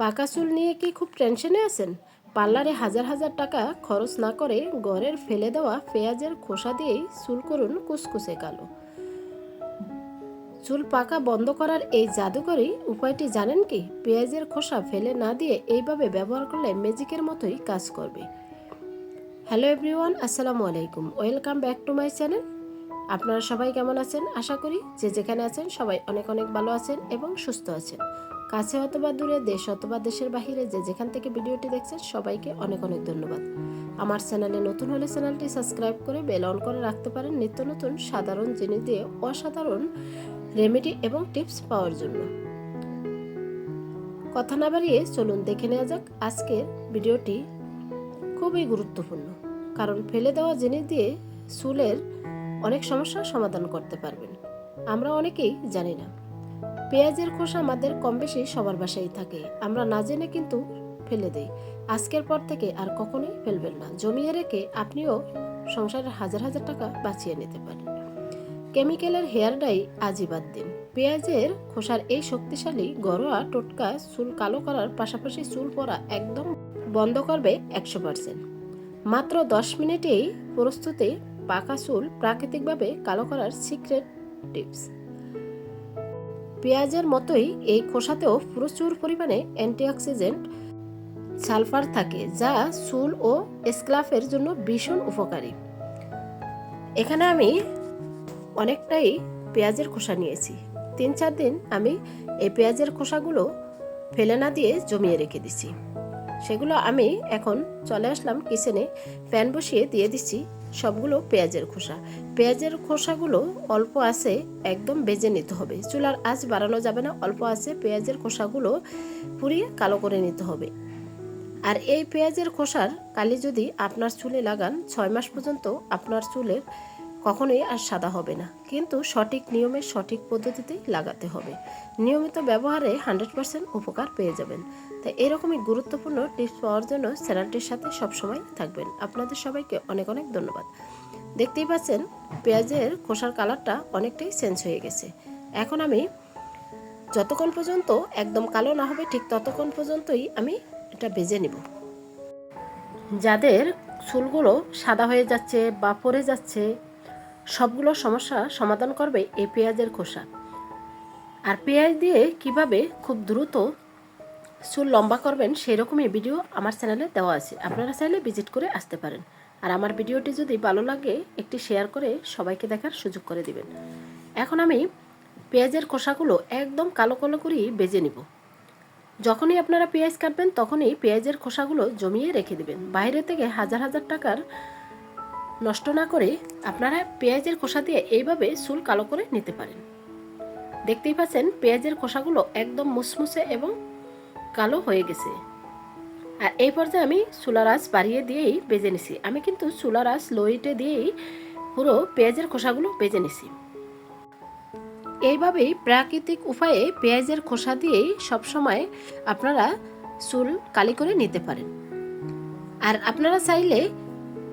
পাকা চুল নিয়ে কি খুব টেনশনে আছেন? পার্লারে হাজার হাজার টাকা খরচ না করে ঘরের ফেলে দেওয়া পেঁয়াজের খোসা দিয়েই চুল করুন কুচকুচে কালো। চুল পাকা বন্ধ করার এই জাদুকরী উপায়টি জানেন কি? পেঁয়াজের খোসা ফেলে না দিয়ে এইভাবে ব্যবহার করলে ম্যাজিকের মতোই কাজ করবে। হ্যালো এভরিওয়ান, আসসালামু আলাইকুম, welcome back to my channel. আপনারা সবাই কেমন আছেন? আশা করি যে যেখানে আছেন সবাই অনেক অনেক ভালো আছেন এবং সুস্থ আছেন। কাছে অথবা দূরে, দেশ অথবা দেশের বাহিরে যে যেখান থেকে ভিডিওটি দেখছেন সবাইকে অনেক অনেক ধন্যবাদ। আমার চ্যানেলে নতুন হলে চ্যানেলটি সাবস্ক্রাইব করে বেল অন করে রাখতে পারেন নিত্য নতুন সাধারণ জিনিস দিয়ে অসাধারণ রেমেডি এবং টিপস পাওয়ার জন্য। কথা না বাড়িয়ে চলুন দেখে নেওয়া যাক আজকের ভিডিওটি। খুবই গুরুত্বপূর্ণ, কারণ ফেলে দেওয়া জিনিস দিয়ে চুলের অনেক সমস্যার সমাধান করতে পারবেন। আমরা অনেকেই জানি না পেঁয়াজের খোসা আমাদের কম বেশি সবার বাসায় থাকে, আমরা না জেনে কিন্তু ফেলে দেই। আজকের পর থেকে আর কখনোই ফেলবেন না, জমিয়ে রেখে আপনিও সংসারের হাজার হাজার টাকা বাঁচিয়ে নিতে পারেন। কেমিক্যালের হেয়ার ডাই আজই বাদ দিন। পেঁয়াজের খোসার এই শক্তিশালী ঘরোয়া টোটকা চুল কালো করার পাশাপাশি চুল পড়া একদম বন্ধ করবে 100%। মাত্র 10 মিনিটেই প্রস্তুতে পাকা চুল প্রাকৃতিকভাবে কালো করার সিক্রেট টিপস। পেঁয়াজের মতোই এই খোসাতেও প্রচুর পরিমাণে অ্যান্টিঅক্সিডেন্ট সালফার থাকে, যা চুল ও স্ক্যাল্পের জন্য ভীষণ উপকারী। এখানে আমি অনেকটাই পেঁয়াজের খোসা নিয়েছি। 3-4 দিন আমি এই পেঁয়াজের খোসাগুলো ফেলে না দিয়ে জমিয়ে রেখে দিছি। সেগুলো আমি এখন চলে আসলাম কিচেনে, প্যান বসিয়ে দিয়ে দিচ্ছি সবগুলো পেঁয়াজের খোসা। পেঁয়াজের খোসাগুলো অল্প আছে একদম ভেজে নিতে হবে, চুলার আঁচ বাড়ানো যাবে না। অল্প আছে পেঁয়াজের খোসাগুলো পুড়িয়ে কালো করে নিতে হবে। আর এই পেঁয়াজের খোসার কালি যদি আপনার চুলে লাগান 6 মাস পর্যন্ত আপনার চুলের কখনোই আর সাদা হবে না, কিন্তু সঠিক নিয়মে সঠিক পদ্ধতিতেই লাগাতে হবে। নিয়মিত ব্যবহারে 100% উপকার পেয়ে যাবেন। তাই এরকমই গুরুত্বপূর্ণ টিপস পাওয়ার জন্য চ্যানেলটির সাথে সবসময় থাকবেন। আপনাদের সবাইকে অনেক অনেক ধন্যবাদ। দেখতেই পাচ্ছেন পেঁয়াজের খোসার কালারটা অনেকটাই চেঞ্জ হয়ে গেছে। এখন আমি যতক্ষণ পর্যন্ত একদম কালো না হবে ঠিক ততক্ষণ পর্যন্তই আমি এটা ভেজে নেব। যাদের চুলগুলো সাদা হয়ে যাচ্ছে বা পড়ে যাচ্ছে, সবগুলো সমস্যা সমাধান করবে এই পেঁয়াজের খোসা। আর পেঁয়াজ দিয়ে কিভাবে খুব দ্রুত চুল লম্বা করবেন সেরকমই ভিডিও আমার চ্যানেলে দেওয়া আছে, আপনারা চাইলে ভিজিট করে আসতে পারেন। আর আমার ভিডিওটি যদি ভালো লাগে একটি শেয়ার করে সবাইকে দেখার সুযোগ করে দিবেন। এখন আমি পেঁয়াজের খোসাগুলো একদম কালো কালো করেই ভেজে নিব। যখনই আপনারা পেঁয়াজ কাটবেন তখনই পেঁয়াজের খোসাগুলো জমিয়ে রেখে দিবেন। বাইরে থেকে হাজার হাজার টাকার নষ্ট না করে আপনারা পেঁয়াজের খোসা দিয়ে এইভাবে চুল কালো করে নিতে পারেন। দেখতেই পাচ্ছেন পেঁয়াজের খোসাগুলো একদম মুসমুসে এবং কালো হয়ে গেছে। আর এই পর্যায়ে আমি চুলার আঁচ বাড়িয়ে দিয়েই ভেজে নিছি। আমি কিন্তু চুলার আঁচ লোইটে দিয়েই পুরো পেঁয়াজের খোসাগুলো ভেজে নিছি। এইভাবেই প্রাকৃতিক উপায়ে পেঁয়াজের খোসা দিয়েই সবসময় আপনারা চুল কালি করে নিতে পারেন। আর আপনারা চাইলে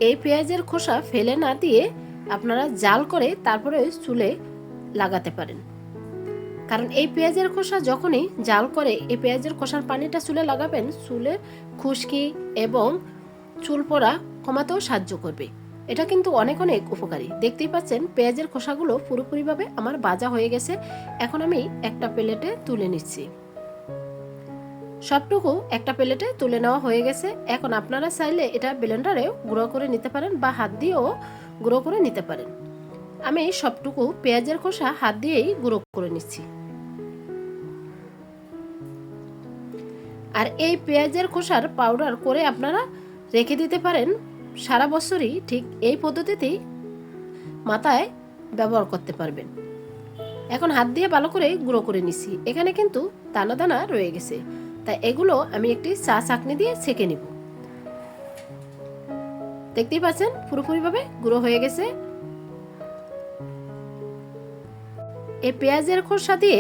এই পেঁয়াজের খোসা ফেলে না দিয়ে আপনারা জাল করে তারপরে চুলে লাগাতে পারেন। কারণ এই পেঁয়াজের খোসা যখনই জাল করে এই পেঁয়াজের খোসার পানিটা চুলে লাগাবেন, চুলের খুশকি এবং চুল পড়া কমাতেও সাহায্য করবে। এটা কিন্তু অনেক অনেক উপকারী। দেখতেই পাচ্ছেন পেঁয়াজের খোসাগুলো পুরোপুরিভাবে আমার ভাজা হয়ে গেছে। এখন আমি একটা প্লেটে তুলে নিচ্ছি। সবটুকু একটা প্লেটে তুলে নেওয়া হয়ে গেছে। এখন আপনারা চাইলে এটা ব্লেন্ডারেও গুঁড়ো করে নিতে পারেন বা হাত দিয়েও গুঁড়ো করে নিতে পারেন। আমি সবটুকু পেঁয়াজের খোসা হাত দিয়েই গুঁড়ো করে নিচ্ছি। আর এই পেঁয়াজের খোসার পাউডার করে আপনারা রেখে দিতে পারেন সারা বছরই। ঠিক এই পদ্ধতিতেই মাথায় ব্যবহার করতে পারবেন। এখন হাত দিয়ে ভালো করে গুঁড়ো করে নিচ্ছি। এখানে কিন্তু দানা দানা রয়ে গেছে, তাই এগুলো আমি একটি চা ছাঁকনি দিয়ে ছেঁকে নিব। দেখতেই পাচ্ছেন পুরোপুরিভাবে গুঁড়ো হয়ে গেছে। এই পেঁয়াজের খোসা দিয়ে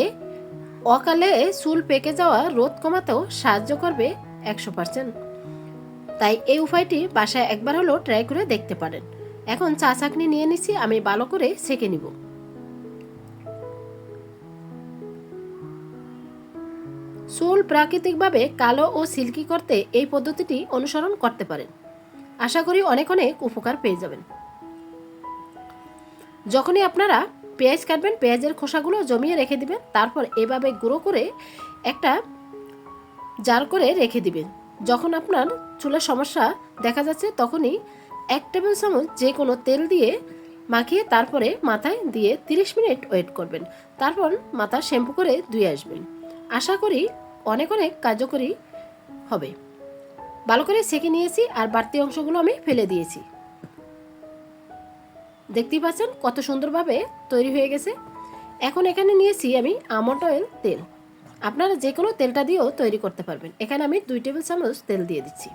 অকালে চুল পেকে যাওয়া রোদ কমাতেও সাহায্য করবে 100%। তাই এই উপায়টি বাসায় একবার হলেও ট্রাই করে দেখতে পারেন। এখন চা ছাঁকনি নিয়ে নিচ্ছি, আমি ভালো করে ছেঁকে নিব। চুল প্রাকৃতিকভাবে কালো ও সিল্কি করতে এই পদ্ধতিটি অনুসরণ করতে পারেন। আশা করি অনেক অনেক উপকার পেয়ে যাবেন। যখনই আপনারা পেঁয়াজ কাটবেন, পেঁয়াজের খোসাগুলো জমিয়ে রেখে দিবেন। তারপর এভাবে গুঁড়ো করে একটা জার করে রেখে দিবেন। যখন আপনার চুলের সমস্যা দেখা যাচ্ছে তখনই 1 টেবিল চামচ যে কোনো তেল দিয়ে মাখিয়ে তারপরে মাথায় দিয়ে 30 মিনিট ওয়েট করবেন। তারপর মাথা শ্যাম্পু করে ধুয়ে আসবেন। আশা করি অনেক অনেক কার্যকরী হবে। ভালো করে সেঁকে নিয়েছি আর বাড়তি অংশগুলো আমি ফেলে দিয়েছি। দেখতেই পাচ্ছেন কত সুন্দরভাবে তৈরি হয়ে গেছে। এখন এখানে নিয়েছি আমি আমন্ড অয়েল তেল। আপনারা যে কোনো তেলটা দিয়েও তৈরি করতে পারবেন। এখানে আমি 2 টেবিল চামচ তেল দিয়ে দিচ্ছি।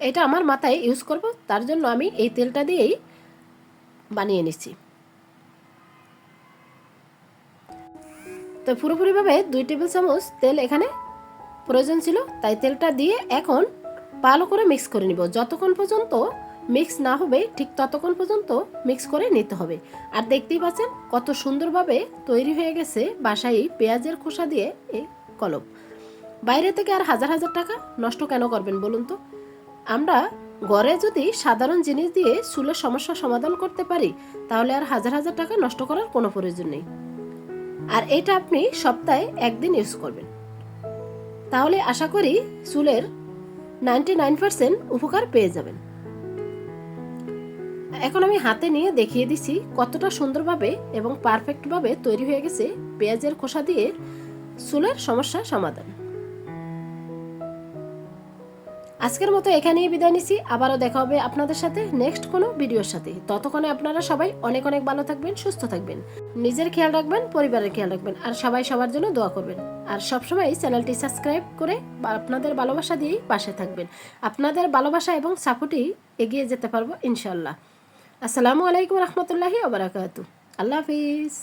এটা আমার মাথায় ইউজ করব, তার জন্য আমি এই তেলটা দিয়েই বানিয়ে নিচ্ছি। তো পুরোপুরিভাবে 2 টেবিল চামচ তেল এখানে প্রয়োজন ছিল, তাই তেলটা দিয়ে এখন ভালো করে মিক্স করে নিব। যতক্ষণ পর্যন্ত মিক্স না হবে ঠিক ততক্ষণ পর্যন্ত মিক্স করে নিতে হবে। আর দেখতেই পাচ্ছেন কত সুন্দরভাবে তৈরি হয়ে গেছে বাসায় পেঁয়াজের খোসা দিয়ে এই কলম। বাইরে থেকে আর হাজার হাজার টাকা নষ্ট কেন করবেন বলুন তো? আমরা ঘরে যদি সাধারণ জিনিস দিয়ে চুলের সমস্যা সমাধান করতে পারি তাহলে আর হাজার হাজার টাকা নষ্ট করার কোনো প্রয়োজন নেই। আর এটা আপনি সপ্তাহে 1 দিন ইউজ করবেন, তাহলে আশা করি চুলের 99% উপকার পেয়ে যাবেন। এখন আমি হাতে নিয়ে দেখিয়ে দিচ্ছি কতটা সুন্দরভাবে এবং পারফেক্টভাবে তৈরি হয়ে গেছে পেঁয়াজের খোসা দিয়ে চুলের সমস্যা সমাধান। আজকের মতো এখানেই বিদায় নিচ্ছি। আবারও দেখা হবে আপনাদের সাথে নেক্সট কোনো ভিডিওর সাথে। ততক্ষণে আপনারা সবাই অনেক অনেক ভালো থাকবেন, সুস্থ থাকবেন, নিজের খেয়াল রাখবেন, পরিবারের খেয়াল রাখবেন, আর সবাই সবার জন্য দোয়া করবেন। আর সবসময় চ্যানেলটি সাবস্ক্রাইব করে আপনাদের ভালোবাসা দিয়েই পাশে থাকবেন। আপনাদের ভালোবাসা এবং সাপোর্টই এগিয়ে যেতে পারবো ইনশাল্লাহ। আসসালামু আলাইকুম রহমতুল্লাহি ওয়া বারাকাতুহু। আল্লাহ হাফিজ।